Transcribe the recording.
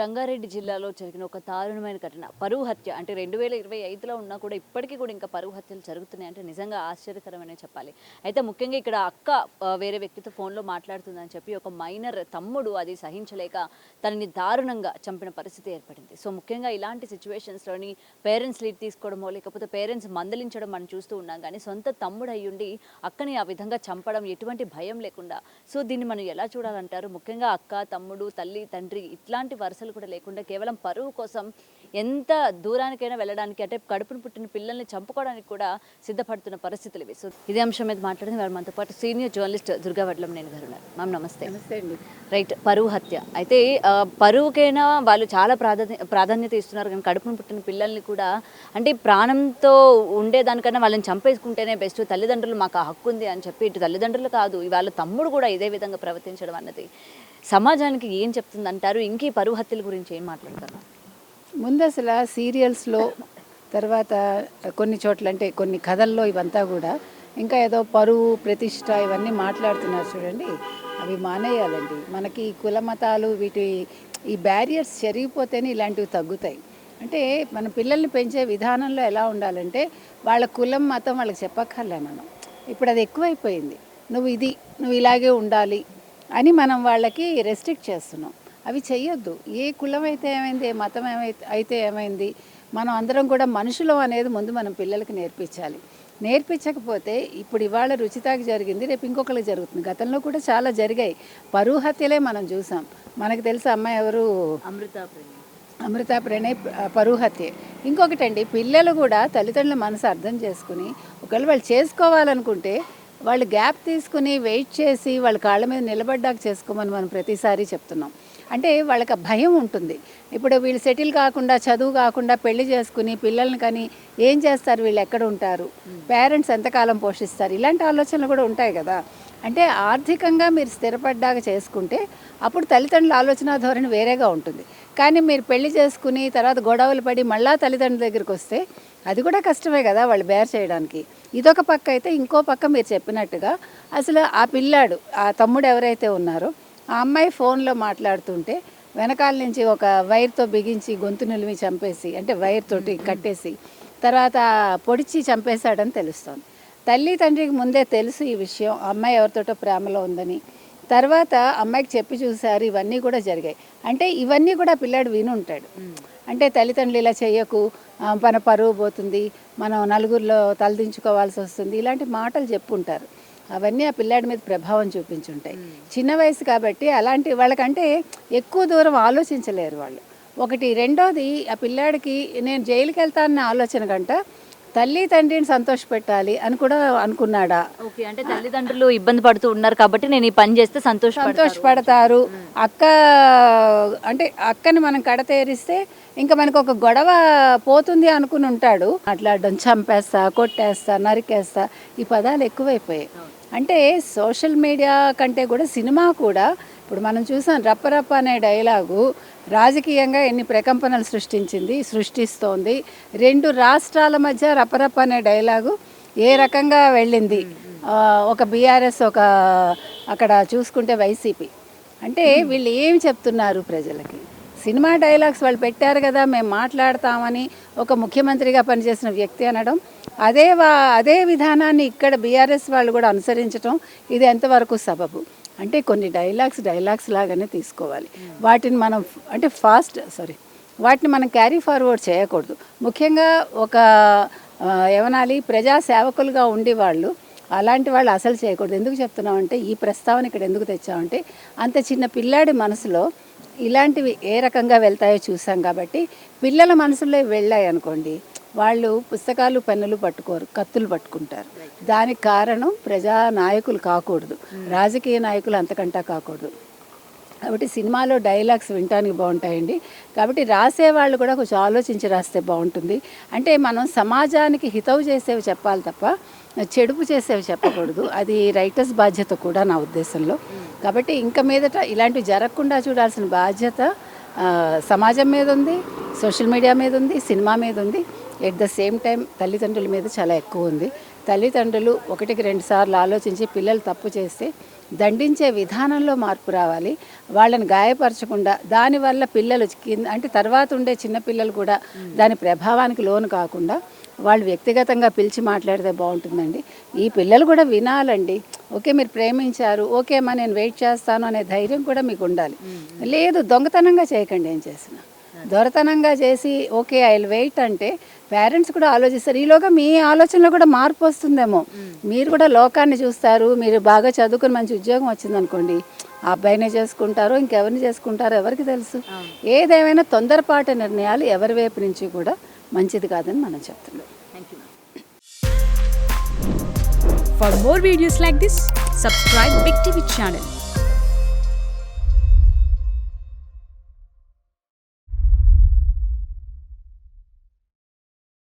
రంగారెడ్డి జిల్లాలో జరిగిన ఒక దారుణమైన ఘటన పరువు హత్య అంటే 2025లో ఉన్నా కూడా ఇప్పటికీ కూడా ఇంకా పరువు హత్యలు జరుగుతున్నాయి అంటే నిజంగా ఆశ్చర్యకరమనే చెప్పాలి. అయితే ముఖ్యంగా ఇక్కడ అక్క వేరే వ్యక్తితో ఫోన్లో మాట్లాడుతుందని చెప్పి ఒక మైనర్ తమ్ముడు అది సహించలేక తనని దారుణంగా చంపిన పరిస్థితి ఏర్పడింది. సో ముఖ్యంగా ఇలాంటి సిచ్యువేషన్స్లోని పేరెంట్స్ లీడ్ తీసుకోవడమో లేకపోతే పేరెంట్స్ మందలించడం మనం చూస్తూ ఉన్నాం. కానీ సొంత తమ్ముడు అయ్యుండి అక్కని ఆ విధంగా చంపడం ఎటువంటి భయం లేకుండా, సో దీన్ని మనం ఎలా చూడాలంటారు? ముఖ్యంగా అక్క, తమ్ముడు, తల్లి, తండ్రి ఇట్లాంటి వరుసలు కూడా లేకుండా కేవలం పరువు కోసం ఎంత దూరానికైనా వెళ్ళడానికి, అంటే కడుపును పుట్టిన పిల్లల్ని చంపుకోవడానికి కూడా సిద్ధపడుతున్న పరిస్థితులు ఇవి. సో ఇదే అంశం మీద మాట్లాడింది వారు మనతో పాటు సీనియర్ జర్నలిస్ట్ దుర్గా వడ్లంనేని గారు ఉన్నారు. మ్యామ్ నమస్తే. నమస్తే అండి. రైట్, పరువు హత్య అయితే పరువుకైనా వాళ్ళు చాలా ప్రాధాన్యత ఇస్తున్నారు. కానీ కడుపును పుట్టిన పిల్లల్ని కూడా అంటే ప్రాణంతో ఉండేదానికన్నా వాళ్ళని చంపేసుకుంటేనే బెస్ట్, తల్లిదండ్రులు మాకు ఆ హక్కు ఉంది అని చెప్పి ఇటు తల్లిదండ్రులు కాదు వాళ్ళ తమ్ముడు కూడా ఇదే విధంగా ప్రవర్తించడం అన్నది సమాజానికి ఏం చెప్తుంది అంటారు? ఇంకే పరువు హత్యల గురించి ఏం మాట్లాడతారు? ముందు అసలు సీరియల్స్లో తర్వాత కొన్ని చోట్ల అంటే కొన్ని కథల్లో ఇవంతా కూడా ఇంకా ఏదో పరువు ప్రతిష్ట ఇవన్నీ మాట్లాడుతున్నారు చూడండి, అవి మానేయాలండి. మనకి కుల మతాలు ఈ బ్యారియర్స్ చెరిగిపోతేనే ఇలాంటివి తగ్గుతాయి. అంటే మన పిల్లల్ని పెంచే విధానంలో ఎలా ఉండాలంటే వాళ్ళ కులం మతం వాళ్ళకి చెప్పక్కర్లే మనం. ఇప్పుడు అది ఎక్కువైపోయింది. నువ్వు ఇలాగే ఉండాలి అని మనం వాళ్ళకి రెస్ట్రిక్ట్ చేస్తున్నాం. అవి చెయ్యొద్దు. ఏ కులం అయితే ఏమైంది, ఏ మతం అయితే ఏమైంది, మనం అందరం కూడా మనుషులం అనేది ముందు మనం పిల్లలకి నేర్పించాలి. నేర్పించకపోతే ఇప్పుడు ఇవాళ రుచితాకి జరిగింది, రేపు ఇంకొకరికి జరుగుతుంది. గతంలో కూడా చాలా జరిగాయి పరువు హత్యలే మనం చూసాం. మనకు తెలిసిన అమ్మాయి ఎవరు, అమృతా ప్రణయ్ పరువు హత్యే. ఇంకొకటండి, పిల్లలు కూడా తల్లిదండ్రుల మనసు అర్థం చేసుకుని ఒకవేళ వాళ్ళు చేసుకోవాలనుకుంటే వాళ్ళు గ్యాప్ తీసుకుని వెయిట్ చేసి వాళ్ళ కాళ్ళ మీద నిలబడ్డాక చేసుకోమని మనం ప్రతిసారి చెప్తున్నాం. అంటే వాళ్ళకి భయం ఉంటుంది. ఇప్పుడు వీళ్ళు సెటిల్ కాకుండా, చదువు కాకుండా పెళ్లి చేసుకుని పిల్లల్ని కానీ ఏం చేస్తారు, వీళ్ళు ఎక్కడ ఉంటారు, పేరెంట్స్ ఎంతకాలం పోషిస్తారు, ఇలాంటి ఆలోచనలు కూడా ఉంటాయి కదా. అంటే ఆర్థికంగా మీరు స్థిరపడ్డాక చేసుకుంటే అప్పుడు తల్లిదండ్రుల ఆలోచన ధోరణి వేరేగా ఉంటుంది. కానీ మీరు పెళ్లి చేసుకుని తర్వాత గొడవలు పడి మళ్ళా తల్లిదండ్రుల దగ్గరికి వస్తే అది కూడా కష్టమే కదా వాళ్ళు బేర్ చేయడానికి. ఇదొక పక్క అయితే, ఇంకో పక్క మీరు చెప్పినట్టుగా అసలు ఆ పిల్లాడు, ఆ తమ్ముడు ఎవరైతే ఉన్నారో ఆ అమ్మాయి ఫోన్లో మాట్లాడుతుంటే వెనకాల నుంచి ఒక వైర్తో బిగించి గొంతు నిలిమి చంపేసి, అంటే వైర్ తోటి కట్టేసి తర్వాత పొడిచి చంపేశాడని తెలుస్తోంది. తల్లి తండ్రికి ముందే తెలుసు ఈ విషయం, అమ్మాయి ఎవరితోటో ప్రేమలో ఉందని. తర్వాత అమ్మాయికి చెప్పి చూశారు, ఇవన్నీ కూడా జరిగాయి. అంటే ఇవన్నీ కూడా పిల్లాడు విని ఉంటాడు. అంటే తల్లిదండ్రులు ఇలా చెయ్యకు, మన పరువు పోతుంది, మనం నలుగురిలో తలదించుకోవాల్సి వస్తుంది, ఇలాంటి మాటలు చెప్పుంటారు. అవన్నీ ఆ పిల్లాడి మీద ప్రభావం చూపించుంటాయి. చిన్న వయసు కాబట్టి అలాంటి వాళ్ళకంటే ఎక్కువ దూరం ఆలోచించలేరు వాళ్ళు. ఒకటి. రెండోది, ఆ పిల్లాడికి నేను జైలుకి వెళ్తానన్న ఆలోచన కంట తల్లి తండ్రిని సంతోషపెట్టాలి అని కూడా అనుకున్నాడా? ఓకే, అంటే తల్లిదండ్రులు ఇబ్బంది పడుతూ ఉన్నారు కాబట్టి నేను ఈ పని చేస్తే సంతోషపడతారు. అంటే అక్కని మనం కడతేరిస్తే ఇంకా మనకు ఒక గొడవ పోతుంది అనుకుని ఉంటాడు. మాట్లాడడం, చంపేస్తా, కొట్టేస్తా, నరికేస్తా, ఈ పదాలు ఎక్కువైపోయాయి. అంటే సోషల్ మీడియా కంటే కూడా సినిమా కూడా, ఇప్పుడు మనం చూసాం రప్పరప్ప అనే డైలాగు రాజకీయంగా ఎన్ని ప్రకంపనలు సృష్టిస్తోంది. 2 రాష్ట్రాల మధ్య రప్పరప్ప అనే డైలాగు ఏ రకంగా వెళ్ళింది. ఒక బీఆర్ఎస్, ఒక అక్కడ చూసుకుంటే వైసీపీ. అంటే వీళ్ళు ఏం చెప్తున్నారు ప్రజలకి? సినిమా డైలాగ్స్ వాళ్ళు పెట్టారు కదా, మేము మాట్లాడతామని ఒక ముఖ్యమంత్రిగా పనిచేసిన వ్యక్తి అనడం, అదే విధానాన్ని ఇక్కడ బీఆర్ఎస్ వాళ్ళు కూడా అనుసరించడం, ఇది ఎంతవరకు సబబు? అంటే కొన్ని డైలాగ్స్ లాగానే తీసుకోవాలి. వాటిని మనం అంటే వాటిని మనం క్యారీ ఫార్వర్డ్ చేయకూడదు. ముఖ్యంగా ఒక ఏమనాలి, ప్రజా సేవకులుగా ఉండి వాళ్ళు అలాంటి వాళ్ళు అసలు చేయకూడదు. ఎందుకు చెప్తున్నామంటే, ఈ ప్రస్తావన ఇక్కడ ఎందుకు తెచ్చామంటే, అంత చిన్న పిల్లాడి మనసులో ఇలాంటివి ఏ రకంగా వెళ్తాయో చూసాం కాబట్టి, పిల్లల మనసులో వెళ్ళాయి అనుకోండి, వాళ్ళు పుస్తకాలు పెన్నులు పట్టుకోరు, కత్తులు పట్టుకుంటారు. దానికి కారణం ప్రజా నాయకులు కాకూడదు, రాజకీయ నాయకులు అంతకంటా కాకూడదు. కాబట్టి సినిమాలో డైలాగ్స్ వినటానికి బాగుంటాయండి. కాబట్టి రాసేవాళ్ళు కూడా కొంచెం ఆలోచించి రాస్తే బాగుంటుంది. అంటే మనం సమాజానికి హితవు చేసేవి చెప్పాలి తప్ప చెడుపు చేసేవి చెప్పకూడదు. అది రైటర్స్ బాధ్యత కూడా నా ఉద్దేశంలో. కాబట్టి ఇంకా మీదట ఇలాంటివి జరగకుండా చూడాల్సిన బాధ్యత సమాజం మీద ఉంది, సోషల్ మీడియా మీద ఉంది, సినిమా మీద ఉంది. ఎట్ ద సేమ్ టైం తల్లిదండ్రుల మీద చాలా ఎక్కువ ఉంది. తల్లిదండ్రులు 1-2 సార్లు ఆలోచించి పిల్లలు తప్పు చేస్తే దండించే విధానంలో మార్పు రావాలి. వాళ్ళని గాయపరచకుండా దానివల్ల పిల్లలు కింద అంటే తర్వాత ఉండే చిన్నపిల్లలు కూడా దాని ప్రభావానికి లోను కాకుండా వాళ్ళు వ్యక్తిగతంగా పిలిచి మాట్లాడితే బాగుంటుందండి. ఈ పిల్లలు కూడా వినాలండి. ఓకే, మీరు ప్రేమించారు, ఓకే అమ్మా నేను వెయిట్ చేస్తాను అనే ధైర్యం కూడా మీకు ఉండాలి. లేదు, దొంగతనంగా చేయకండి. ఏం చేసినా దొరతనంగా చేసి ఓకే ఐ విల్ వెయిట్ అంటే పేరెంట్స్ కూడా ఆలోచిస్తారు. ఈలోగా మీ ఆలోచనలో కూడా మార్పు వస్తుందేమో. మీరు కూడా లోకాన్ని చూస్తారు. మీరు బాగా చదువుకుని మంచి ఉద్యోగం వచ్చిందనుకోండి, ఆ అబ్బాయినే చేసుకుంటారో ఇంకెవరిని చేసుకుంటారో ఎవరికి తెలుసు. ఏదేమైనా తొందరపాటు నిర్ణయాలు ఎవరి వైపు నుంచి కూడా మంచిది కాదని మనం చెప్తున్నాం. For more videos like this, subscribe Big TV channel.